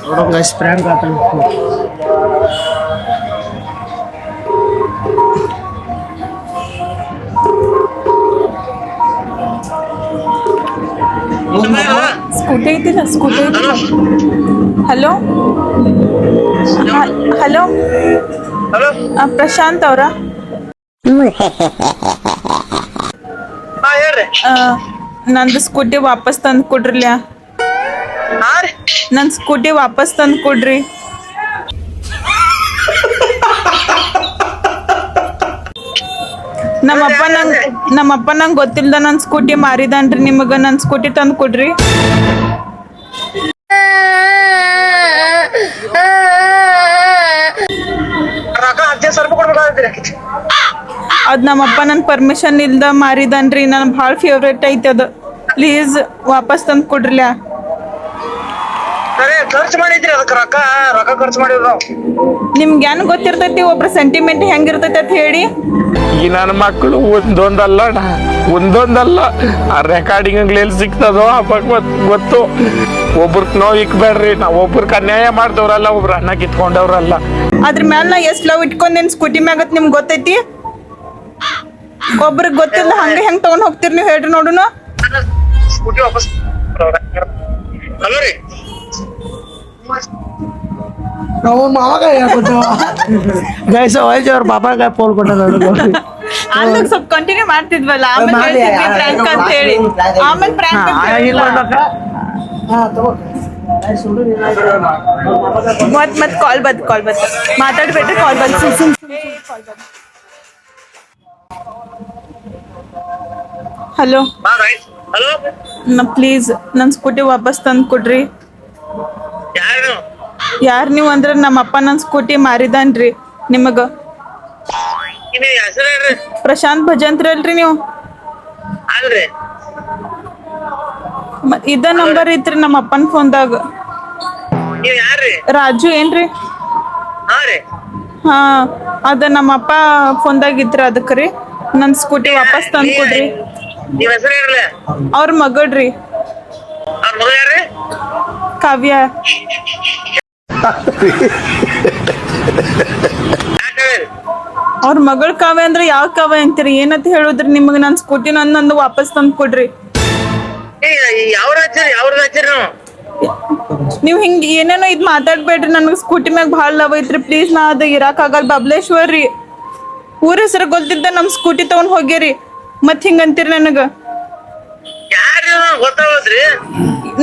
ನೋಡೋಣ guys prank ಆತ scooty ಐತಿಲ್ಲ ಸ್ಕೂಟಿ ಐತಿಲ್ಲ ಹಲೋ ಹಲೋ ಹಲೋ ಪ್ರಶಾಂತ್ ಅವರ ಹಾ ಹೇಳ್ರಿ ನಂದು ಸ್ಕೂಟಿ ವಾಪಸ್ ತಂದು ಕೊಡ್ರಲ್ಲ ಹಾ ರೀ ನನ್ನ ಸ್ಕೂಟಿ ವಾಪಸ್ ತಂದು ಕೊಡ್ರಿ ನಮ್ಮಪ್ಪ ನಂಗೆ ಗೊತ್ತಿಲ್ದ ನನ್ನ ಸ್ಕೂಟಿ ಮಾರಿದನ್ರಿ ನಿಮಗೆ ನನ್ನ ಸ್ಕೂಟಿ ತಂದು ಕೊಡ್ರಿ ರೊಕ್ಕ 15,000 ರೂಪಾಯಿ ಕೊಡ್ಬೇಕಾಗ್ತದೆ. ಅದು ನಮ್ಮಪ್ಪ ನನ್ನ ಪರ್ಮಿಷನ್ ಇಲ್ದ ಮಾರಿದನ್ರಿ ನನಗೆ ಭಾಳ ಫೇವ್ರೇಟ್ ಐತೆ ಅದು ಪ್ಲೀಸ್ ವಾಪಸ್ ತಂದು ಕೊಡ್ರಲ್ಲ ಸರಿ ಖರ್ಚು ಮಾಡಿದ್ರಿ ಅದಕ್ಕೆ ರೊಕ್ಕ ಖರ್ಚು ಮಾಡಿದ್ರು ನಾವು. ನಿಮ್ಗೆ ಏನು ಗೊತ್ತಿರ್ತೈತಿ ಒಬ್ರ ಸೆಂಟಿಮೆಂಟ್ ಹೆಂಗಿರ್ತೈತಿ ಅಂತ ಹೇಳಿ ಈ ನನ್ನ ಮಕ್ಕಳು ಒಂದೊಂದಲ್ಲ ಆ ರೆಕಾರ್ಡಿಂಗ್ ಎಲ್ಲಿ ಸಿಗ್ತದೋ ಗೊತ್ತು ಒಬ್ರಕ್ ನೋವು ಇಕ್ಬೇಡ್ರಿ ನಾವು ಒಬ್ರಿಗೆ ಅನ್ಯಾಯ ಮಾಡ್ದವ್ರಲ್ಲ ಒಬ್ರು ಅನ್ನ ಕಿತ್ಕೊಂಡವ್ರಲ್ಲ ಅದ್ರ ಮ್ಯಾಲ ನಾ ಎಷ್ಟು ಲವ್ ಇಟ್ಕೊಂಡೇನು ಸ್ಕೂಟಿ ಮ್ಯಾಗತ್ ನಿಮ್ಗೆ ಗೊತ್ತೈತಿ ಒಬ್ರಿಗೆ ಗೊತ್ತಿಲ್ಲ ಹಂಗೆ ಹೆಂಗೆ ತಗೊಂಡ್ ಹೋಗ್ತೀರಿ ನೀವು ಹೇಳ್ರಿ ನೋಡುನು ಸ್ಕೂಟಿ ವಾಪಸ್ ಹಲೋ ರೀ ನಾವು ಮಾವಾಗ ಗೈಸ್ ವೈಜ್ ಅವ್ರ ಪಾಪಾಗ ಫೋನ್ ಕೊಟ್ಟ ಅಲ್ಲಿಗೆ ಸ್ವಲ್ಪ ಕಂಟಿನ್ಯೂ ಮಾಡ್ತಿದ್ವಲ್ಲ ಆಮೇಲೆ ಪ್ರ್ಯಾಂಕ್ ಅಂತ ಹೇಳಿ ಆಮೇಲೆ ಪ್ರ್ಯಾಂಕ್ ಮತ್ ಕಾಲ್ ಬಂದ್ ಮಾತಾಡ್ಬೇಡ್ರಿ ಕಾಲ್ ಬಂದ್ ಹಲೋ ಹಲೋ ಪ್ಲೀಸ್ ನನ್ನ ಸ್ಕೂಟಿ ವಾಪಸ್ ತಂದು ಕೊಡ್ರಿ ಯಾರು ಯಾರು ನೀವು ಅಂದ್ರೆ ನಮ್ಮಪ್ಪ ನನ್ನ ಸ್ಕೂಟಿ ಮಾರಿದಾನ್ರಿ ನಿಮಗ ಹೆಸರು ಹೇಳ್ರಿ ಪ್ರಶಾಂತ್ ಭಜಂತ್ರಿ ಅಲ್ರಿ ನೀವು ಅಲ್ರಿ ಇದ ನಂಬರ್ ಐತ್ರಿ ನಮ್ಮ ಅಪ್ಪನ ಫೋನ್ದಾಗ ನೀವ್ ಯಾರ್ರಿ ರಾಜು ಏನ್ರಿ ಹಾ ರೀ ಹಾ ಅದ ನಮ್ಮಪ್ಪ ಫೋನ್ದಾಗ ಇದ್ರಿ ಅದಕ್ಕೆ ರೀ ನನ್ನ ಸ್ಕೂಟಿ ವಾಪಸ್ ತಂದು ಕೊಡ್ರಿ ನೀವ್ ಹೆಸರು ಹೇಳ್ರಲ್ಲ ಅವ್ರ ಮಗಳ್ರಿ ಅವ್ರ ಮಗ ಯಾರ್ರಿ ಕಾವ್ಯ ಯಾಕೆ ಅವ್ರ ಮಗಳ ಕಾವ್ಯ ಅಂದ್ರೆ ಯಾವ ಕಾವ್ಯ ಅಂತೀರಿ ಏನಂತ ಹೇಳುದ್ರಿ ನಿಮಗೆ ನನ್ನ ಸ್ಕೂಟಿ ನಂದು ವಾಪಸ್ ತಂದು ಕೊಡ್ರಿ ಯಾವ ರಾಜ್ಯ ನಾವು ನೀವು ಹಿಂಗೆ ಏನೇನೋ ಇದು ಮಾತಾಡ್ಬೇಡ್ರಿ ನನಗೆ ಸ್ಕೂಟಿ ಮ್ಯಾಗ ಭಾಳ ಲವ್ ಐತ್ರಿ ಪ್ಲೀಸ್ ನಾ ಅದು ಇರಾಕಾಗಲ್ಲ ಬಬ್ಲೇಶ್ವರ್ ರೀ ಊರ ಹೆಸರು ಗೊತ್ತಿದ್ದ ನಮ್ಮ ಸ್ಕೂಟಿ ತಗೊಂಡ್ ಹೋಗ್ಯಾರಿ ಮತ್ತೆ ಹಿಂಗೆ ಅಂತೀರಿ ನನಗೆ ಯಾರು ಗೊತ್ತಾಗೋದ್ರಿ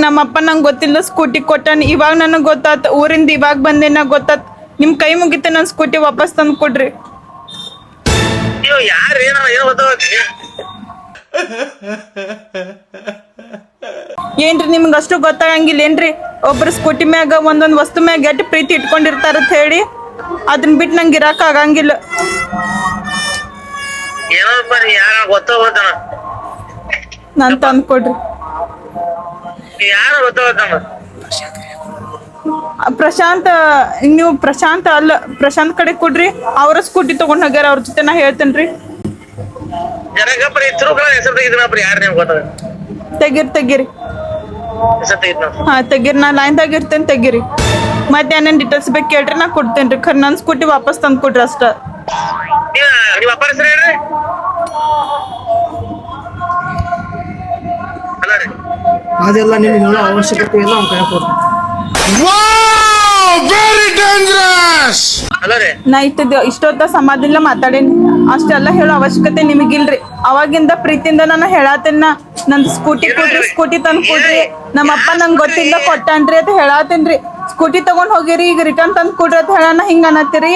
ನಮ್ಮಪ್ಪ ನಂಗೆ ಗೊತ್ತಿಲ್ಲ ಸ್ಕೂಟಿ ಕೊಟ್ಟಾನ ಇವಾಗ ನನಗೆ ಗೊತ್ತಾತ್ ಊರಿಂದ ಇವಾಗ ಬಂದೇನ ಗೊತ್ತಾತ್ ನಿಮ್ಮ ಕೈ ಮುಗಿತೆ ನನ್ನ ಸ್ಕೂಟಿ ವಾಪಸ್ ತಂದು ಕೊಡ್ರಿ ನೀವು ಯಾರು ಏನೋ ಗೊತ್ತಾಗೋದ್ರಿ ಏನ್ರಿ ನಿಮ್ಗೆ ಅಷ್ಟು ಗೊತ್ತಾಗಂಗಿಲ್ಲ ಏನ್ರಿ ಒಬ್ರು ಸ್ಕೂಟಿ ಮ್ಯಾಗ ಒಂದೊಂದು ವಸ್ತು ಮ್ಯಾಗ ಎಷ್ಟು ಪ್ರೀತಿ ಇಟ್ಕೊಂಡಿರ್ತಾರಂತ ಹೇಳಿ ಅದನ್ನ ಬಿಟ್ಟು ನಂಗೆ ಇರಾಕ ಆಗಂಗಿಲ್ಲ ಏನೋಪ್ಪ ನೀ ಯಾರ ಗೊತ್ತಾಗೋದನ ನಾನು ತಂದು ಕೊಡ್ರಿ ನೀ ಯಾರು ಗೊತ್ತಾಗೋದನ ಪ್ರಶಾಂತ್ ನೀವು ಪ್ರಶಾಂತ್ ಅಲ್ಲ ಪ್ರಶಾಂತ್ ಕಡೆ ಕೊಡ್ರಿ ಅವ್ರ ಸ್ಕೂಟಿ ತಗೊಂಡ್ ಹೋಗ್ಯಾರ ಅವ್ರ ಜೊತೆ ನಾ ಹೇಳ್ತೇನ್ರಿ ಜನಗಪ್ಪ ತಿರುಗಳ ಹೆಸರು ತೆಗಿದ್ರಪ್ಪ ಯಾರು ನಿಮ್ಗೆ ಗೊತ್ತಾಗ ತೆಗೀರಿ ಹೆಸರು ತೆಗಿದ್ ಹಾ ತೆಗೀರಿ ನಾ ಲೈನ್ದಾಗ ಇರ್ತೇನೆ ತೆಗೀರಿ ಮತ್ತೆ ಏನೇನು ಡೀಟೇಲ್ಸ್ ಬೇಕು ಕೇಳ್ರಿ ನಾ ಕೊಡ್ತೇನ್ರಿ ಖರ್ ನನ್ನ ಸ್ಕೂಟಿ ವಾಪಸ್ ತಂದು ಕೊಡ್ರಿ ಅಷ್ಟ ನೀವು ಅಪ್ಪ ಹೆಸರು ಹೇಳ್ರಿ ಅಲ್ಲ ರೀ ಅದೆಲ್ಲ ನಿಮ್ಗೆ ಹೇಳೋ ಅವಶ್ಯಕತೆ ಇಲ್ಲ ಅವ್ನ ಕೈ ಕೊಡ್ರಿ ಅಲ್ಲ ರೀ ನಾ ಇಷ್ಟೊತ್ತ ಸಮಾಧಿಲ್ಲ ಮಾತಾಡೇನಿ ಅಷ್ಟೆಲ್ಲ ಹೇಳೋ ಅವಶ್ಯಕತೆ ನಿಮಗಿಲ್ರಿ ಅವಾಗಿಂದ ಪ್ರೀತಿಯಿಂದ ನಾನು ಹೇಳತ್ತೇನ ನಂದು ಸ್ಕೂಟಿ ಕೊಡ್ರಿ ಸ್ಕೂಟಿ ತಂದು ಕೊಡ್ರಿ ನಮ್ಮಪ್ಪ ನಂಗೆ ಗೊತ್ತಿಲ್ಲ ಕೊಟ್ಟಾನ್ರಿ ಅಂತ ಹೇಳತ್ತೇನ್ರಿ ಸ್ಕೂಟಿ ತಗೊಂಡ್ ಹೋಗಿರಿ ಈಗ ರಿಟರ್ನ್ ತಂದು ಕೊಡ್ರಿ ಅಂತ ಹೇಳೋಣ ಹಿಂಗ ಅನ್ನತ್ತೀರಿ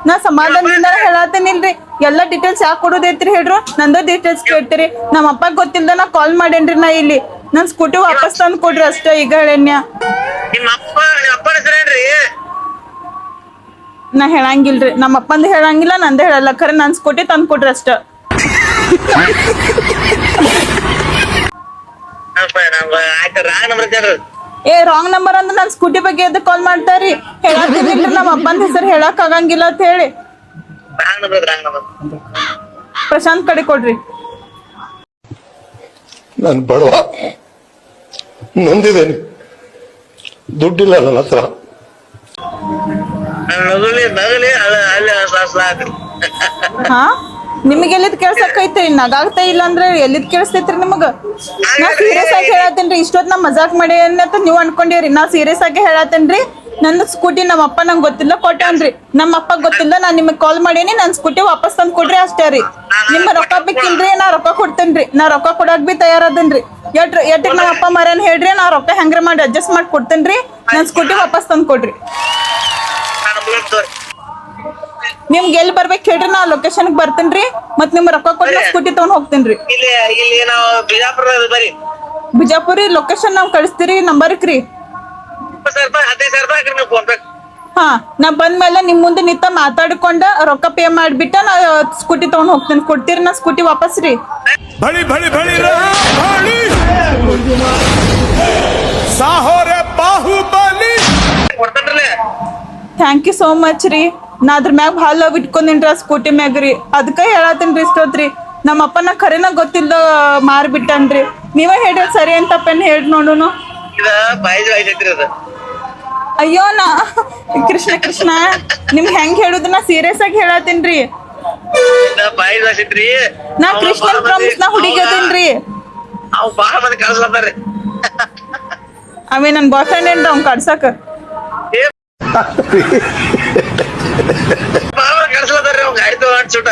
ನಾ ಸಮಾಧಾನದಿಂದ ಹೇಳತ್ತೇನಿಲ್ರಿ ಎಲ್ಲ ಡೀಟೇಲ್ಸ್ ಯಾಕೆ ಕೊಡೋದೈತ್ರಿ ಹೇಳ್ರು ನಂದು ಡೀಟೇಲ್ಸ್ ಕೇಳ್ತೀರಿ ನಮ್ಮಪ್ಪ ಗೊತ್ತಿಲ್ದ ನಾ ಕಾಲ್ ಮಾಡೇನ್ರಿ ನಾ ಇಲ್ಲಿ ನನ್ ಸ್ಕೂಟಿ ವಾಪಸ್ ತಂದು ಕೊಡ್ರಿ ಅಷ್ಟ ಈಗ ಹೇಳೇನ್ಯ ನಿಮ್ಮ ಅಪ್ಪ ಹೆಸರು ಹೇಳ್ರಿ ನಾ ಹೇಳಂಗಿಲ್ರಿ ನಮ್ಮ ಅಪ್ಪಂದು ಹೇಳಂಗಿಲ್ಲ ನಂದೇ ಹೇಳಲ್ಲ ಖರೆ ನನ್ ಸ್ಕೂಟಿ ತಂದು ಕೊಡ್ರಿ ಅಷ್ಟ ಏ ರಾಂಗ್ ನಂಬರ್ ಅಂದ್ರೆ ನನ್ ಸ್ಕೂಟಿ ಬಗ್ಗೆ ಎದಕ್ ಕಾಲ್ ಮಾಡ್ತಾರಿ ಹೇಳತ್ತೀನಿಲ್ರಿ ನಮ್ಮ ಅಪ್ಪನ ಹೆಸರು ಹೇಳಕ್ ಆಗಂಗಿಲ್ಲ ಅಂತ ಹೇಳಿ ಪ್ರಶಾಂತ್ ಕಡೆ ಕೊಡ್ರಿ ನಾನು ಬಡವ ನೊಂದಿದ್ದೇನೆ, ದುಡ್ಡಿಲ್ಲ ನನ್ನ ಹತ್ರ. ನಗಲಿ ನಗಲಿ ಅಲ್ಲಿ ಸಾಕ್ರಿ. ಹಾ ನಿಮಗೆ ಎಲ್ಲಿದ್ ಕೇಳ್ಸಕೈತ್ರಿ? ನಗಾಗ್ತಾ ಇಲ್ಲ ಅಂದ್ರೆ ಎಲ್ಲಿದ್ ಕೇಳಿಸ್ತೈತ್ರಿ ನಿಮಗ? ನಾ ಸೀರಿಯಸ್ ಆಗಿ ಹೇಳತ್ತೇನ್ರಿ. ಇಷ್ಟೊತ್ ನಾ ಮಜಾಕ್ ಮಾಡಿ ಅಂತ ನೀವ್ ಅನ್ಕೊಂಡಿರಿ. ನಾ ಸೀರಿಯಸ್ ಆಗಿ ಹೇಳತ್ತೇನ್ರಿ. ನನ್ನ ಸ್ಕೂಟಿ ನಮ್ಮ ಅಪ್ಪ ನಂಗೆ ಗೊತ್ತಿಲ್ಲ ಕೊಟ್ಟಾನ್ರಿ. ನಮ್ಮ ಅಪ್ಪ ಗೊತ್ತಿಲ್ಲ, ನಾನ್ ನಿಮಗ್ ಕಾಲ್ ಮಾಡೀನಿ. ನನ್ ಸ್ಕೂಟಿ ವಾಪಸ್ ತಂದ್ ಕೊಡ್ರಿ ಅಷ್ಟೇ ರೀ. ನಿಮ್ಮ ರೊಕ್ಕ ಬೇಕಿಲ್ರಿ, ನಾ ರೊಕ್ಕ ಕೊಡ್ತೇನ್ರಿ. ನಾ ರೊಕ್ಕ ಕೊಡಕ್ ಬಿ ತಯಾರದೇನ್ರಿ. ಎಟ್ಟಿಗೆ ನಮ್ಮ ಅಪ್ಪ ಮರೇನ್ ಹೇಳ್ರಿ, ನಾ ರೊಕ್ಕ ಹೆಂಗ್ರ ಮಾಡಿ ಅಡ್ಜಸ್ಟ್ ಮಾಡಿ ಕೊಡ್ತೇನ್ರಿ. ನನ್ ಸ್ಕೂಟಿ ವಾಪಸ್ ತಂದ್ ಕೊಡ್ರಿ. ನಿಮ್ಗೆ ಎಲ್ಲಿ ಬರ್ಬೇಕು ಹೇಳ್ರಿ, ನಾ ಲೊಕೇಶನ್ ಬರ್ತೇನ್ರಿ. ಮತ್ ನಿಮ್ ರೊಕ್ಕ ಕೊಟ್ಟು ಸ್ಕೂಟಿ ತಗೊಂಡ್ ಹೋಗ್ತೇನ್ರಿ. ಇಲ್ಲಿ ನಾವು ಬಿಜಾಪುರ ಬರೀ ಬಿಜಾಪುರಿ ಲೊಕೇಶನ್ ನಾವ್ ಕಳಿಸ್ತೀರಿ, ನಂಬರ್ಕ್ ರೀ. 15,000 ರೂಪಾಯಿ ಹಾಕ್ರಿ ನೀವು ಫೋನ್ ಪೇ. ಹಾ ನಾ ಬಂದ್ಮೇಲೆ ನಿಮ್ ಮುಂದೆ ನಿಂತ ಮಾತಾಡ್ಕೊಂಡ ರೊಕ್ಕ ಪೇ ಮಾಡ್ಬಿಟ್ಟ ನಾ ಸ್ಕೂಟಿ ತಗೊಂಡ್ ಹೋಗ್ತೇನೆ. ಕೊಡ್ತೀರಿ ನಾ ಸ್ಕೂಟಿ ವಾಪಸ್ ರೀ? भड़ी भड़ी भड़ी भड़ी साहो रे बाहुबली ಕೊಡ್ತೇನ್ರಿ. ಥ್ಯಾಂಕ್ ಯು ಸೋ ಮಚ್ ರೀ. ನಾ ಅದ್ರ ಮ್ಯಾಗ ಭಾಳ ಲವ್ ಇಟ್ಕೊಂಡಿನ್ರಿ ಆ ಸ್ಕೂಟಿ ಮ್ಯಾಗ ರೀ. ಅದಕ್ಕ ಹೇಳತ್ತೀನ್ರಿ ಇಷ್ಟೊತ್ರಿ. ನಮ್ಮ ಅಪ್ಪನ ಖರೇನ ಗೊತ್ತಿಲ್ಲ ಮಾರ್ಬಿಟ್ಟನ್ರಿ. ನೀವೇ ಹೇಳ್ರಿ ಸರಿ ಅಂತ ತಪ್ಪೇನ್ ಹೇಳ್ರಿ ನೋಡುನು. ಇದ ಬಾಯ್ದು ಐತೈತ್ರಿ ಅದು. ಅಯ್ಯೋ ನಾ ಕೃಷ್ಣ ಕೃಷ್ಣ ನಿಮ್ಗೆ ಹೆಂಗ್ ಹೇಳುದು? ನಾ ಸೀರಿಯಸ್ ಆಗಿ ಹೇಳತ್ತೀನ್ರಿ. ಬಾಯ್ದು ಐತೈತ್ರಿ. ನಾ ಕೃಷ್ಣನ್ ಪ್ರಾಮಿಸ್ ನಾ ಹುಡುಗಿ ಅದೇನ್ರಿ. ಅವ್ ಬಾಳ ಮಂದಿ ಕಳ್ಸ್ಲತ್ತಾರ್ರಿ. ಅವೇ ನನ್ ಬಾಯ್ ಫ್ರೆಂಡ್ ಏನ್ರಿ ಅವ್ನ್ ಕಡ್ಸಕ್. ಬಾಳ ಕಳ್ಸ್ಲತ್ತಾರ್ರಿ ಅವ್ನ್ ಗಾಡಿ ತಗೊಂಡ್ ಸುಟ.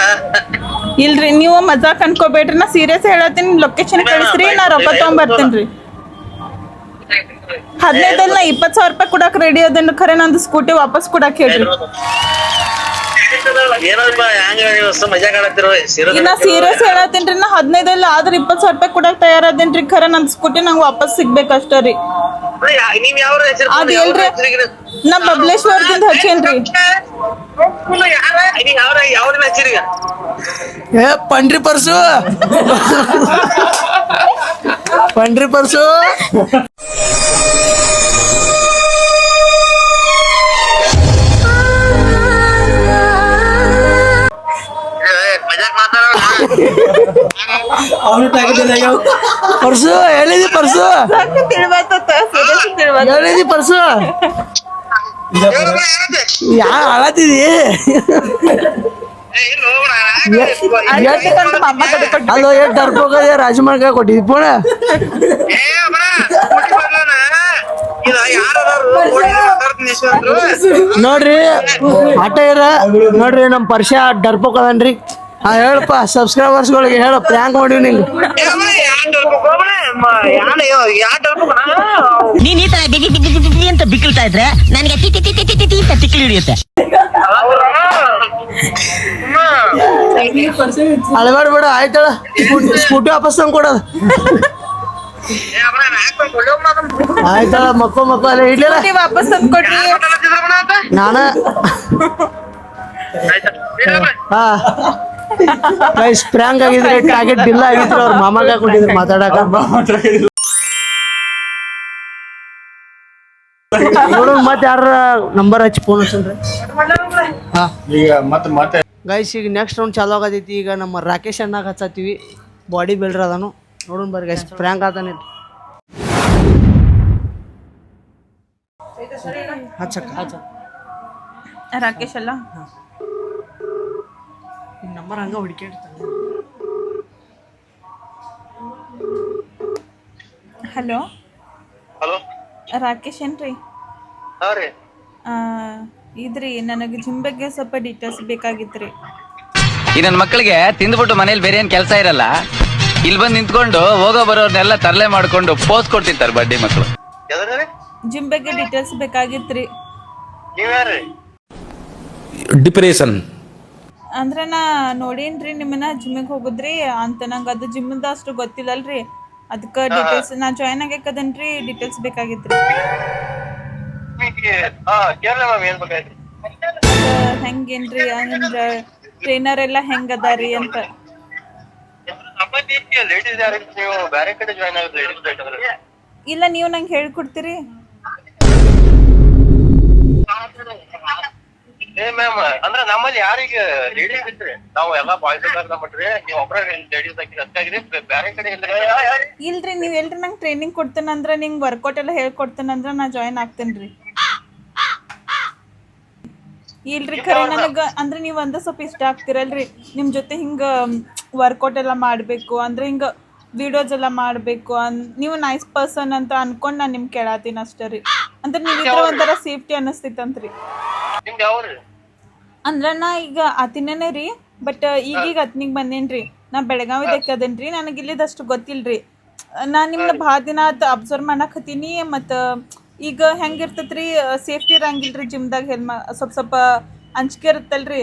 ಇಲ್ರಿ ನೀವು ಮಜಾಕ್ ಅನ್ಕೋಬೇಡ್ರಿ. ನಾ ಸೀರಿಯಸ್ ಹೇಳತ್ತೀನಿ. ಲೊಕೇಶನ್ ಕಳಿಸ್ರಿ, ನಾ ರೊಕ್ಕ ತಗೊಂಡ್ ಬರ್ತೇನ್ರಿ. 15 ನಾ 20,000 ರೂಪಾಯಿ ಕೊಡಕ್ ರೆಡಿ ಅದೇನು. ಖರೆ ನಂದು ಸ್ಕೂಟಿ ವಾಪಸ್ ಕೊಡಕ್ ಹೇಳ್ರಿ. ಏನಪ್ಪ ಹ್ಯಾಂಗ ನೀವು ಮಜಾಕ್ ಆಡತ್ತಿರೋ? ನಾ ಸೀರಿಯಸ್ ಹೇಳತ್ತೀನ್ರಿ. ನಾ 15 ಆದ್ರೆ 20,000 ರೂಪಾಯಿ ಕೊಡಕ್ ತಯಾರದೇನ್ರಿ. ಖರೆ ನಂದು ಸ್ಕೂಟಿ ನಂಗೆ ವಾಪಸ್ ಸಿಗ್ಬೇಕಷ್ಟ ರೀ. ನೀವ್ ಯಾವ ಅದ್ ಎಲ್ರಿ ನಾ ಬಬ್ಲೇಶ್ವರದಿಂದ ಹಚ್ಚೇನ್ರಿ. ಯಾವ್ದನ್ನ ಹಚ್ಚಿರಿ? ಏ ಪಂಡ್ರಿ ಪರ್ಸು ಪಂಡ್ರಿ ಪರ್ಸು. ಮಜಾಕ್ ಮಾತಾಡ. ಪರ್ಸು ಹೇಳಿದಿ ಪರ್ಸು ಹೇಳಿದಿ ಪರ್ಸು. ಹಾಳಾತಿದಿ ಅಲ್ಲೋ ಎಷ್ಟು ಡರ್ಕೋಗ ರಾಜಮಾರ್ಗ ಕೊಟ್ಟಿದ್ದಿ ಪೋಣ. ನೋಡ್ರಿ ಆಟ ಇರ ನೋಡ್ರಿ ನಮ್ ಪರ್ಷ ಡರ್ಪೋಕ್ ಅದನ್ರಿ. ಹಾ ಹೇಳಪ್ಪ ಸಬ್ಸ್ಕ್ರೈಬರ್ಸ್ಗಳಿಗೆ ಹೇಳ ಪ್ರ್ಯಾಂಕ್ ಮಾಡಿವಿ ನಿಂಗೆ. ನೀನ್ ಈ ತರ ಬಿಗಿ ಬಿಗಿ ಬಿಗಿ ಅಂತ ಬಿಕ್ಕಳ್ತಾ ಇದ್ರೆ ನನಗೆ T T T T T T ಅಂತ ತಿಕ್ಕಿ ಹಿಡಿಯುತ್ತೆ. ಅಳಬೇಡ ಆಯ್ತಳ ಸ್ಕೂಟಿ ವಾಪಸ್ ತಂದು ಕೊಡೋದು. ಆಯ್ತಳ ಮಕ್ಕ ಅಲ್ಲೇ ಇಡ್ಲಿಲ್ಲ ವಾಪಸ್ ತಂದು ಕೊಡ್ರಿ. ನಾನ ಹಾ ಗೈಸ್ ಪ್ರ್ಯಾಂಕ್ ಆಗಿದ್ರೆ ಟಾರ್ಗೆಟ್ ಬಿಲ್ ಆಗಿದ್ರು ಅವ್ರ ಮಾಮಾಗ ಕೊಟ್ಟಿದ್ರು ಮಾತಾಡಕ. ನೋಡು ಮತ್ತೆ ಯಾರ ನಂಬರ್ ಹಚ್ಚಿ ಫೋನ್ ಹಚ್ಚನ್ರಿ. ಹಾ ಈಗ ಮತ್ತೆ ಗೈಸ್ ಈಗ ನೆಕ್ಸ್ಟ್ ರೌಂಡ್ ಚಾಲು ಆಗತೈತಿ. ಈಗ ನಮ್ಮ ರಾಕೇಶ್ ಅಣ್ಣಾಗ ಹಚ್ಚತ್ತೀವಿ. ಬಾಡಿ ಬಿಲ್ಡರ್ ಅದಾನು ನೋಡೋಣ ಬರ್ರಿ ಗೈಸ್ ಪ್ರ್ಯಾಂಕ್ ಆತಾನೆ. ಹಚ್ಚಕ್ಕ ಹಚ್ಚ ರಾಕೇಶ್ ಅಲ್ಲ ನಂಬರ್ ಹಂಗ ಹುಡುಕಿಡ್ತಾನೆ. ಹಲೋ ಹಲೋ ರಾಕೇಶ್ ಏನ್ರಿ? ಹಾ ರೀ. ಇದ್ರಿ ನನಗೆ ಜಿಮ್ ಬಗ್ಗೆ ಸ್ವಲ್ಪ ಡೀಟೇಲ್ಸ್ ಬೇಕಾಗಿತ್ರಿ. ಈ ನನ್ನ ಮಕ್ಕಳಿಗೆ ತಿಂದ್ಬಿಟ್ಟು ಮನೇಲಿ ಬೇರೆ ಏನ್ ಕೆಲಸ ಇರಲ್ಲ, ಇಲ್ಲಿ ಬಂದು ನಿಂತ್ಕೊಂಡು ಹೋಗೋ ಬರೋರ್ನೆಲ್ಲ ತರಲೆ ಮಾಡ್ಕೊಂಡು ಪೋಸ್ ಕೊಡ್ತಿರ್ತಾರೆ ಬಡ್ಡಿ ಮಕ್ಕಳು. ಜಿಮ್ ಬಗ್ಗೆ ಡೀಟೇಲ್ಸ್ ಬೇಕಾಗಿತ್ರಿ. ನೀವ್ಯಾರ್ರಿ? ಡಿಪ್ರೆಷನ್ ಅಂದ್ರೆ ನಾ ನೋಡೇನ್ರಿ ನಿಮ್ಮನ್ನ ಜಿಮ್ಮಿಗೆ ಹೋಗುದ್ರಿ ಅಂತ. ನಂಗೆ ಅದು ಜಿಮ್ದ ಅಷ್ಟು ಗೊತ್ತಿಲ್ಲಲ್ರಿ. ಅದಕ್ಕೆ ಡೀಟೇಲ್ಸ್ ನಾ ಜಾಯ್ನ್ ಆಗಕ್ಕದನ್ರಿ. ಡೀಟೇಲ್ಸ್ ಬೇಕಾಗಿತ್ರಿ. ಹೆಂಗೇನ್ರಿ ಅಂದ್ರೆ ಟ್ರೈನರ್ ಎಲ್ಲ ಹೆಂಗ್ ಅದಾರಿ ಅಂತ. ಇಲ್ಲ ನೀವು ನಂಗೆ ಹೇಳ್ಕೊಡ್ತೀರಿ? ಏ ಮ್ಯಾಮ್ ಅಂದ್ರ ನಮ್ಮಲ್ಲಿ ಯಾರೀಗ ಲೇಡೀಸ್ ಇದ್ರಿ ನಾವು ಎಲ್ಲಾ ಬಾಯ್ಸ್ ಮಾಡ್ರಿ ನೀವ್ ಒಬ್ರ ಲೇಡೀಸ್ ಹಾಕಿರಿ ಅಷ್ಟಾಗ್ರಿ ಬ್ಯಾರೆ ಕಡೆ ಇಲ್ರಿ ನೀವ್ ಎಲ್ರಿ ನಂಗೆ ಟ್ರೈನಿಂಗ್ ಕೊಡ್ತೇನಂದ್ರ ನಿಂಗ್ ವರ್ಕೌಟ್ ಎಲ್ಲ ಹೇಳ್ಕೊಡ್ತೇನಂದ್ರ ನಾ ಜಾಯಿನ್ ಆಗ್ತೇನ್ರಿ. ಇಲ್ರಿ ಖರೆ ನನಗ ಅಂದ್ರೆ ನೀವ್ ಒಂದ ಸ್ವಲ್ಪ ಇಷ್ಟ ಆಗ್ತಿರಲ್ರಿ ನಿಮ್ ಜೊತೆ ಹಿಂಗ ವರ್ಕೌಟ್ ಎಲ್ಲ ಮಾಡ್ಬೇಕು ಅಂದ್ರೆ ಹಿಂಗ ವಿಡಿಯೋಸ್ ಎಲ್ಲ ಮಾಡ್ಬೇಕು ನೀವು ನೈಸ್ ಪರ್ಸನ್ ಅಂತ ಅನ್ಕೊಂಡ್ ನಾನ್ ನಿಮ್ ಕೇಳಾತೀನಿ ಅಷ್ಟೇ ರೀ. ಅಂದ್ರೆ ನೀವಿದ್ರ ಒಂಥರ ಸೇಫ್ಟಿ ಅನಸ್ತೈತಂತ್ರಿ. ನಿಮ್ದು ಯಾವ್ರಿ? ಅಂದ್ರ ನಾ ಈಗ ಅತಿನೇನೆ ರೀ ಬಟ್ ಈಗೀಗ ಅತ್ನಿಗ್ ಬಂದೇನ್ರಿ. ನಾ ಬೆಳಗಾವಿದಕ್ಕೆ ಅದೇನ್ರಿ ನನಗೆ ಇಲ್ಲಿದಷ್ಟು ಗೊತ್ತಿಲ್ರಿ. ನಾ ನಿಮ್ನ ಭಾಳ ದಿನ ಅಬ್ಸರ್ವ್ ಮಾಡಾಕತ್ತೀನಿ ಮತ್ತು ಈಗ ಹೆಂಗಿರ್ತೈತ್ರಿ ಸೇಫ್ಟಿ ಇರಂಗಿಲ್ರಿ ಜಿಮ್ದಾಗ ಸ್ವಲ್ಪ ಅಂಜಿಕೆ ಇರುತ್ತಲ್ರಿ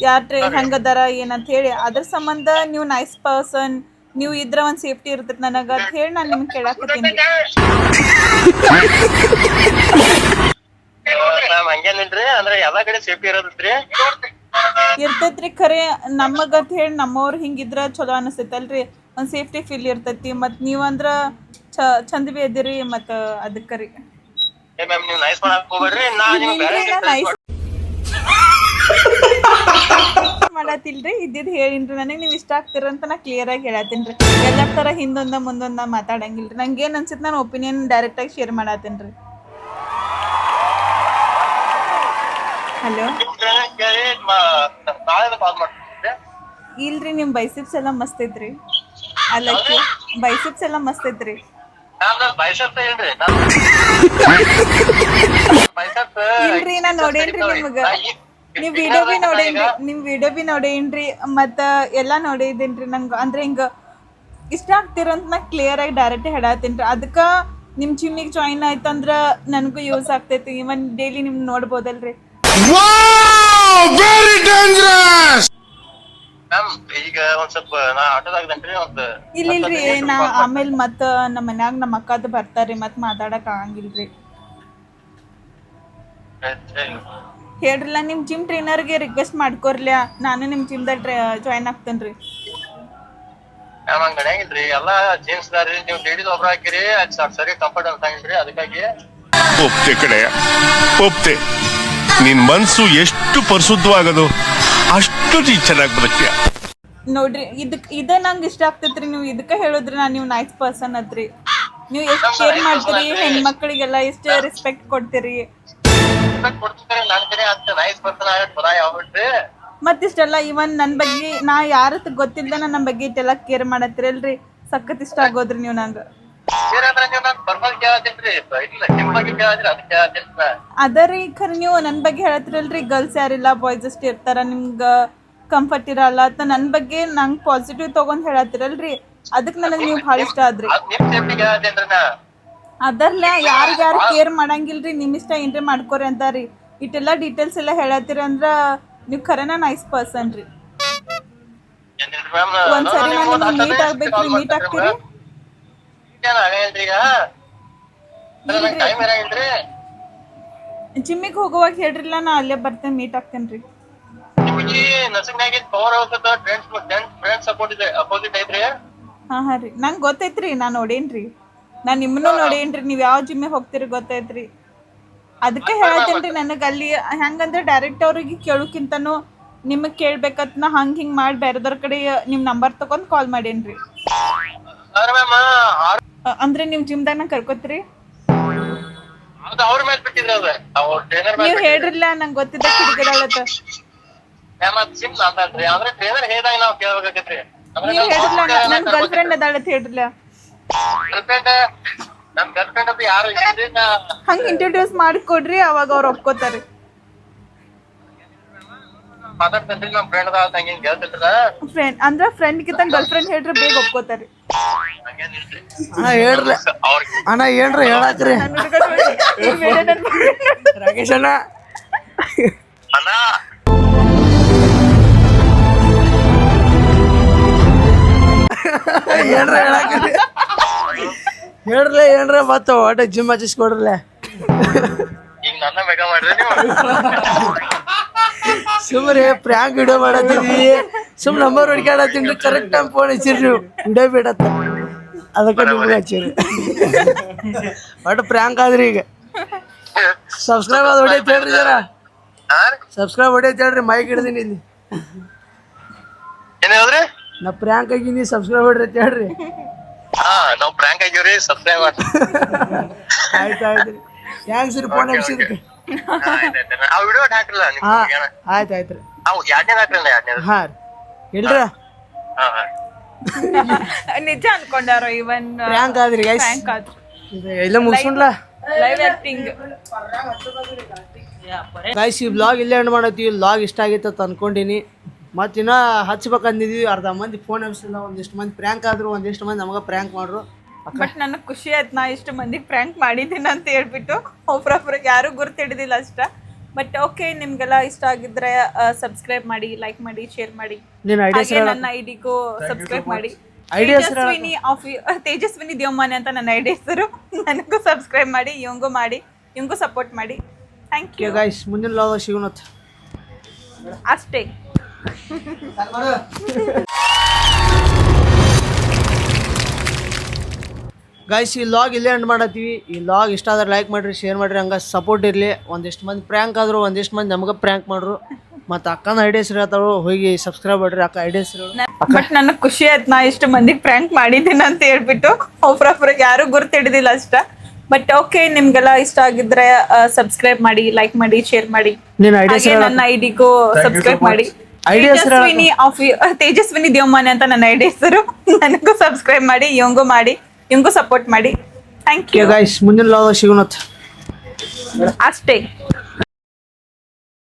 ಯಾರು ಹೆಂಗದಾರ ಏನಂತ ಹೇಳಿ ಅದ್ರ ಸಂಬಂಧ ನೀವು ನೈಸ್ ಪರ್ಸನ್ ನೀವು ಇದ್ರ ಒಂದು ಸೇಫ್ಟಿ ಇರ್ತೈತಿ ನನಗೆ ಅಂತ ಹೇಳಿ ನಾನು ನಿಮ್ಗೆ ಕೇಳಾಕತ್ತೀನಿ. ಹಂಗೇನಿಲ್ರಿ ಅಂದ್ರೆ ಎಲ್ಲಾ ಕಡೆ ಸೇಫ್ಟಿ ಇರೋದ್ರಿ ಇರ್ತೈತ್ರಿ ಖರೆ ನಮಗಂತ ಹೇಳಿ ನಮ್ಮವ್ರು ಹಿಂಗಿದ್ರ ಚಲೋ ಅನಿಸ್ತೈತಲ್ರಿ ಒಂದು ಸೇಫ್ಟಿ ಫೀಲ್ ಇರ್ತೈತಿ ಮತ್ತು ನೀವಂದ್ರ ಚಂದ ಬಿ ಅದಿರಿ ಮತ್ತು ಅದಕ್ಕೆ ರೀ ನೀವು ನೈಸ್ ಮಾಡಕ್ ಹೋಗ್ಬೇಡ್ರಿ ನಾ ನೈಸ್ ಮಾಡತ್ತಿಲ್ರಿ ಇದ್ದಿದ್ದು ಹೇಳಿನ್ರಿ ನನಗೆ ನೀವು ಇಷ್ಟ ಆಗ್ತಿರಂತ ನಾ ಕ್ಲಿಯರ್ ಆಗಿ ಹೇಳತ್ತೀನಿ ರೀ. ಎಲ್ಲರ ಥರ ಹಿಂದೊಂದ ಮುಂದೊಂದ ಮಾತಾಡಂಗಿಲ್ರಿ. ನಂಗೆ ಏನು ಅನ್ಸುತ್ತೆ ನಾನು ಒಪಿನಿಯನ್ ಡೈರೆಕ್ಟಾಗಿ ಶೇರ್ ಮಾಡತ್ತೀನಿ ರೀ. ಹಲೋ ಇಲ್ರಿ ನಿಮ್ಮ ಬೈಸಿಪ್ಸ್ ಎಲ್ಲ ಮಸ್ತ್ ಐತ್ರಿ. ಅಲ್ಲಕ್ಕಿ ಬೈಸಿಪ್ಸ್ ಎಲ್ಲ ಮಸ್ತ್ ಐತ್ರಿ. ಇಲ್ರಿ ನಾ ನೋಡೇನ್ರಿ ನಿಮ್ಗ ನೀವ್ ವಿಡಿಯೋ ಬಿ ನೋಡೇನ್ರಿ ಮತ್ತ ಎಲ್ಲಾ ನೋಡಿದೇನ್ರಿ. ನಂಗೆ ಅಂದ್ರೆ ಹಿಂಗ ಇಷ್ಟ ಆಗ್ತಿರಂತ ನಾ ಕ್ಲಿಯರ್ ಆಗಿ ಡೈರೆಕ್ಟ್ ಹೇಳತ್ತೀನ್ರಿ. ಅದಕ್ಕ ನಿಮ್ ಜಿಮ್ಮಿಗೆ ಜಾಯಿನ್ ಆಯ್ತಂದ್ರ ನನಗೂ ಯೂಸ್ ಆಗ್ತೈತಿ. ಇವನ್ ಡೈಲಿ ನಿಮ್ ನೋಡ್ಬೋದಲ್ರಿ. ಈಗ ಒಂದ್ ಸ್ವಲ್ಪ ನಾ ಆಟೋದಾಗದೇನ್ರಿ ಇಲ್ಲಿಲ್ರಿ ನಾ ಆಮೇಲೆ ಮತ್ತ ನಮ್ಮ ಮನ್ಯಾಗ ನಮ್ಮ ಅಕ್ಕದ ಬರ್ತಾರ್ರಿ ಮತ್ ಮಾತಾಡಕ್ ಆಗಂಗಿಲ್ರಿ. ಹೇಳ್ರಲ್ಲ ನಿಮ್ ಜಿಮ್ ಟ್ರೈನರ್ಗೆ ರಿಕ್ವೆಸ್ಟ್ ಮಾಡ್ಕೊರ್ಲ ನಾನು ನಿಮ್ ಜಿಮ್ದಾಗ ಜಾಯಿನ್ ಆಗ್ತೇನ್ರಿ. ಹಂಗ ನಡೆಯಂಗಿಲ್ರಿ ಎಲ್ಲಾ ಜೀನ್ಸ್ ದಾರಿ ನೀವು ಲೇಡೀಸ್ ಒಬ್ರು ಹಾಕಿರಿ ಸರಿ ಕಂಫರ್ಟ್ ಅನ್ಸಂಗಿಲ್ರಿ. ಅದಕ್ಕಾಗಿ ಒಪ್ತೆ ಕಡೆ ಒಪ್ತೆ. ನಿನ್ ಮನ್ಸು ಎಷ್ಟು ಪರಿಶುದ್ಧವಾಗದು ಅಷ್ಟು ನೀ ಚೆನ್ನಾಗಿ ಬದುಕ್ತೀಯ ನೋಡ್ರಿ. ಇದ ನಂಗೆ ಇಷ್ಟ ಆಗ್ತೈತ್ರಿ. ನೀವು ಇದಕ್ಕ ಹೇಳಿದ್ರಿ ನೀವು ನೈಸ್ ಪರ್ಸನ್ ಅದ್ರಿ. ನೀವು ಎಷ್ಟು ಕೇರ್ ಮಾಡ್ತೀರಿ ಹೆಣ್ಮಕ್ಳಿಗೆಲ್ಲ ಎಷ್ಟು ರೆಸ್ಪೆಕ್ಟ್ ಕೊಡ್ತೀರಿ. ಮತ್ತಿಷ್ಟೆಲ್ಲ ಇವನ್ ನನ್ ಬಗ್ಗೆ ನಾ ಯಾರತ್ ಗೊತ್ತಿಲ್ಲ ನನ್ನ ಬಗ್ಗೆ ಇಟ್ಟೆಲ್ಲ ಕೇರ್ ಮಾಡತ್ತಿರಲ್ರಿ ಸಖತ್ ಇಷ್ಟ ಆಗೋದ್ರಿ ನೀವು ನಂಗ. ಅದರಿ ಖರೆ ನೀವು ನನ್ ಬಗ್ಗೆ ಹೇಳತ್ತಿರಲ್ರಿ ಗರ್ಲ್ಸ್ ಯಾರಿಲ್ಲ ಬಾಯ್ಸ್ ಅಷ್ಟೇ ಇರ್ತಾರ ನಿಮ್ಗ ಕಂಫರ್ಟ್ ಇರಲ್ಲ ಅಂತ ನನ್ ಬಗ್ಗೆ ನಂಗೆ ಪಾಸಿಟಿವ್ ತಗೊಂಡ್ ಹೇಳತ್ತಿರಲ್ರಿ ಅದಕ್ಕೆ ನನಗೆ ನೀವು ಭಾಳ ಇಷ್ಟ ಆದ್ರಿ. ಅದರ್ಲ ಯಾರು ಕೇರ್ ಮಾಡಂಗಿಲ್ರಿ ನಿಮ್ ಇಷ್ಟ ಏನ್ರಿ ಮಾಡ್ಕೋರಿ ಅಂತಾರಿ. ಇಟ್ಟೆಲ್ಲ ಡೀಟೇಲ್ಸ್ ಎಲ್ಲ ಹೇಳತ್ತೀರಿ ಅಂದ್ರ ನೀವು ಖರೇನ ನೈಸ್ ಪರ್ಸನ್ ರೀ. ಒಂದ್ಸರಿ ನಾನು ಮೀಟ್ ಆಗ್ಬೇಕ್ರಿ. ಮೀಟ್ ಆಗ್ತೀರಿ? ಜಿಮ್ಮಿಗೆ ಹೋಗುವಾಗ ಹೇಳ್ರಿಲ್ಲ ನಾ ಅಲ್ಲೇ ಬರ್ತೇನೆ ಮೀಟ್ ಆಗ್ತೇನ್ರಿ. ಹಾ ರೀ ನಂಗೆ ಗೊತ್ತೈತ್ರಿ ನಾ ನೋಡೇನ್ರಿ. ನಾನ್ ನಿಮ್ಮನ್ನು ನೋಡೇನ್ರಿ. ನೀವ್ ಯಾವ ಜಿಮ್ಮಿಗೆ ಹೋಗ್ತೀರಿ ಗೊತ್ತೈತ್ರಿ. ಅದಕ್ಕೆ ಹೇಳತ್ತೇನ್ರಿ ನನಗೆ ಅಲ್ಲಿ ಹೆಂಗಂದ್ರೆ ಡೈರೆಕ್ಟ್ ಅವ್ರಿಗೆ ಕೇಳೋಕ್ಕಿಂತನೂ ನಿಮಗ್ ಕೇಳ್ಬೇಕತ್ ನಾ ಹಿಂಗ್ ಮಾಡಿ ಬೇರೆದವ್ರ ಕಡೆ ನಿಮ್ ನಂಬರ್ ತಗೊಂಡ್ ಕಾಲ್ ಮಾಡೇನ್ರಿ. ಅಂದ್ರೆ ನೀವ್ ಜಿಮ್ದಾಗ ನಂಗೆ ಕರ್ಕೋತೀರಿ? ನೀವ್ ಹೇಳ್ರಿಲ್ಲ ನಂಗೆ ಗೊತ್ತಿದ್ದ ಕಿಡಿಗೇಳತ್ತ. ನೀವ್ ಹೇಳ್ರಿಲ್ಲ ನನ್ ಗರ್ಲ್ ಫ್ರೆಂಡ್ ಅದಾಳತ್ ಹೇಳ್ರಿಲ್ಲ. ಹಂಗ ಇಂಟ್ರೊಡ್ಯೂಸ್ ಮಾಡಿಕೊಡ್ರಿ ಅವಾಗ ಅವ್ರು ಒಪ್ಕೋತಾರಿ. ಫ್ರೆಂಡ್ ಅಂದ್ರ ಫ್ರೆಂಡ್ ಗಿಂತ ಗರ್ಲ್ ಫ್ರೆಂಡ್ ಹೇಳ್ರಿ ಬೇಗ ಒಪ್ಕೋತಾರಿ. ಹೇಳ್ರಿ ಅಣ್ಣ ಏನ್ರಿ ಹೇಳಾಕ್ರಿ ರಾಕೇಶ್ ಅಣ್ಣ. ಏನ್ರ ಹೇಳಾಕ್ರಿ ಹೇಳ್ರಲ್ಲ ಏನ್ರ ಮತ್ತ ಒಟ್ಟೆ ಜಿಮ್ ಹಚ್ಚಿಸ್ಕೊಡ್ರಲ್ಲ. ಸುಮ್ರಿ ಪ್ರ್ಯಾಂಕ್ ವಿಡಿಯೋ ಮಾಡತ್ತೀವಿ ಸುಮ್ ನಂಬರ್ ಹುಡ್ಕಾಡತ್ತೀನಿ ಕರೆಕ್ಟ್ ಟೈಮ್ ಫೋನ್ ಹಚ್ಚಿರಿ ನೀವು ವಿಡಿಯೋ ಬಿಡತ್ತ ಅದಕ್ಕೆ ನಿಮ್ಗೆ ಹಚ್ಚಿರಿ. ಒಟ್ಟು ಪ್ರ್ಯಾಂಕ್ ಆದ್ರಿ. ಈಗ ಸಬ್ಸ್ಕ್ರೈಬ್ ಆದ ಹೊಡಿಯತ್ ಹೇಳ್ರಿ ಜರ. ಸಬ್ಸ್ಕ್ರೈಬ್ ಹೊಡೆಯತ್ ಹೇಳ್ರಿ ಮೈಕ್ ಹಿಡ್ದೀನಿ ಇಲ್ಲಿ ಏನ್ ಹೇಳಿದ್ರಿ ನಾ ಪ್ರ್ಯಾಂಕ್ ಆಗಿನಿ ಸಬ್ಸ್ಕ್ರೈಬ್ ಹೊಡ್ರಿ ಅಂತ ಹೇಳ್ರಿ ನಾವ್ ಪ್ರ್ಯಾಂಕ್ ಆಗಿವ್ರಿ ಸಬ್ಸ್ಕ್ರೈಬ್ ಆಯ್ತು ಆಯ್ತು ಥ್ಯಾಂಕ್ಸ್ ರೀ ಫೋನ್ ಹಚ್ಚಿದ್ದಕ್ಕೆ ಆ ವಿಡಿಯೋ ಹಾಕ್ರಲ್ಲ ಹಾ ಆಯ್ತು ಆಯ್ತು ರೀ ಅವು ಎರಡನೇ ಹಾಕ್ರಲ್ಲ ಎರಡನೇ ಹಾ ರೀ ಇಲ್ರ ನಿಜ ಅನ್ಕೊಂಡಾರೋ ಇವನ್ ಪ್ರ್ಯಾಂಕ್ ಆದ್ರಿ ಗೈಸ್ ಪ್ರ್ಯಾಂಕ್ ಆದ್ರು ಎಲ್ಲ ಮುಗಿಸ್ಕೊಂಡ್ಲ ಲೈವ್ ಆಕ್ಟಿಂಗ್. ಗೈಸ್ ಈ ಬ್ಲಾಗ್ ಇಲ್ಲೇ ಎಂಡ್ ಮಾಡತ್ತೀವಿ. ಬ್ಲಾಗ್ ಇಷ್ಟ ಆಗಿತ್ತು ಅಂತ ಅನ್ಕೊಂಡಿನಿ. ಮತ್ತು ಇನ್ನೂ ಹಚ್ಬೇಕಂದಿದ್ವಿ, ಅರ್ಧ ಮಂದಿ ಫೋನ್ ಹಚ್ಚಿಲ್ಲ, ಒಂದಿಷ್ಟು ಮಂದಿ ಪ್ರ್ಯಾಂಕ್ ಆದ್ರು, ಒಂದಿಷ್ಟು ಮಂದಿ ನಮಗೆ ಪ್ರ್ಯಾಂಕ್ ಮಾಡ್ರು. ಬಟ್ ನನಗೆ ಖುಷಿ ಆಯ್ತು, ನಾ ಇಷ್ಟು ಮಂದಿಗೆ ಪ್ರ್ಯಾಂಕ್ ಮಾಡಿದ್ದೀನಿ ಅಂತ ಹೇಳ್ಬಿಟ್ಟು. ಒಬ್ರೊಬ್ರಿಗೆ ಯಾರೂ ಗುರ್ತು ಹಿಡಿದಿಲ್ಲ ಅಷ್ಟ. ಬಟ್ ಓಕೆ, ನಿಮ್ಗೆಲ್ಲ ಇಷ್ಟ ಆಗಿದ್ರೆ ಸಬ್ಸ್ಕ್ರೈಬ್ ಮಾಡಿ, ಲೈಕ್ ಮಾಡಿ, ಶೇರ್ ಮಾಡಿ. ಹಾಗೆ ನನ್ನ ಐಡಿಗೂ ಸಬ್ಸ್ಕ್ರೈಬ್ ಮಾಡಿ. ತೇಜಸ್ವಿನಿ ದೇವಮಾನೆ ಅಂತ ನನ್ನ ಐಡಿ ಹೆಸರು. ನನಗೂ ಸಬ್ಸ್ಕ್ರೈಬ್ ಮಾಡಿ, ಇವಂಗೂ ಸಪೋರ್ಟ್ ಮಾಡಿ. Thank you guys. ಮುಂದಿನ ಲಾಗ್ ಸಿಗೋಣ ಅಷ್ಟೇ. ಗೈಸ್ ಈ ಲಾಗ್ ಇಲ್ಲೇ ಎಂಡ್ ಮಾಡತ್ತೀವಿ. ಈ ಲಾಗ್ ಇಷ್ಟ ಆದ್ರೆ ಲೈಕ್ ಮಾಡಿರಿ, ಶೇರ್ ಮಾಡಿರಿ, ಹಂಗೆ ಸಪೋರ್ಟ್ ಇರಲಿ. ಒಂದಿಷ್ಟು ಮಂದಿ ಪ್ರ್ಯಾಂಕ್ ಆದ್ರು, ಒಂದಿಷ್ಟು ಮಂದಿ ನಮಗೆ ಪ್ರ್ಯಾಂಕ್ ಮಾಡ್ರು. ಮತ್ತು ಅಕ್ಕನ ಐಡಿ ಹೆಸರು ಹೇಳ್ತಾಳು, ಹೋಗಿ ಸಬ್ಸ್ಕ್ರೈಬ್ ಮಾಡ್ರಿ. ಅಕ್ಕ ಐಡಿ ಹೆಸರು. ಬಟ್ ನನಗೆ ಖುಷಿ ಆಯ್ತು, ನಾ ಇಷ್ಟು ಮಂದಿಗೆ ಪ್ರ್ಯಾಂಕ್ ಮಾಡಿದ್ದೀನಿ ಅಂತ ಹೇಳ್ಬಿಟ್ಟು. ಒಬ್ರೊಬ್ರಿಗೆ ಯಾರೂ ಗುರ್ತು ಹಿಡಿದಿಲ್ಲ ಅಷ್ಟ. ಬಟ್ ಓಕೆ, ನಿಮ್ಗೆಲ್ಲ ಇಷ್ಟ ಆಗಿದ್ರೆ ಸಬ್ಸ್ಕ್ರೈಬ್ ಮಾಡಿ, ಲೈಕ್ ಮಾಡಿ, ಶೇರ್ ಮಾಡಿ. ಹಾಗೆ ನನ್ನ ಐಡಿಗೂ ಸಬ್ಸ್ಕ್ರೈಬ್ ಮಾಡಿ. ತೇಜಸ್ವಿನಿ ದೇವಮಾನೆ ಅಂತ ನನ್ನ ಐಡಿ ಹೆಸರು. ನನಗೂ ಸಬ್ಸ್ಕ್ರೈಬ್ ಮಾಡಿ, ಇವಂಗೂ ಸಪೋರ್ಟ್ ಮಾಡಿ. Thank you guys. ಮುಂದಿನ ಲಾಗ್ ಸಿಗೋಣ ಅಷ್ಟೇ.